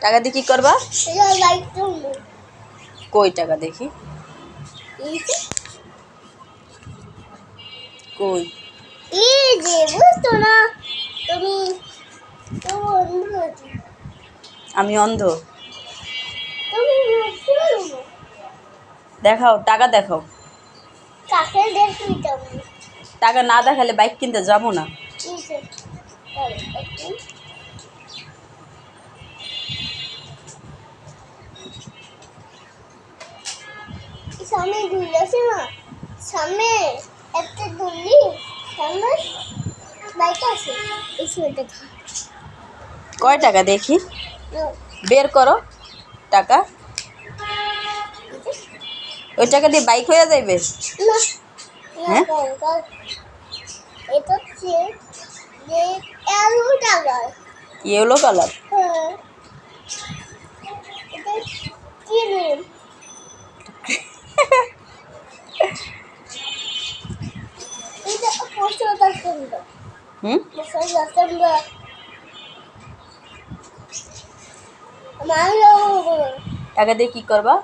টাকা দিয়ে কি করবা? কই টাকা দেখি, কই? আমি অন্ধ? দেখাও টাকা, দেখাও। টাকা না দেখালে বাইক কিনতে যাবো না। সামনে দুলি আছে না, সামনে একটা দুলি, সামনে বাইক আছে। কয় টাকা দেখি, বের করো টাকা। ওই টাকা দিয়ে বাইক হয়ে যাইবে? হ্যাঁ, এটা হচ্ছে ইয়েলো কালার। Yellow colour? এটা ক্রিম। এটা পোস্টারটা সুন্দর। পোস্টারটা সুন্দর। টাকা দিয়ে কি করবা?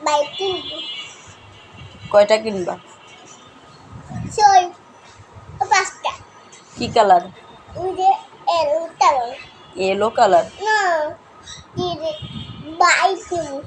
বাইক কিনবো। কয়টা কিনবা? পাঁচটা। কি colour? Yellow colour. Yellow colour? না, বাইক কিনবো।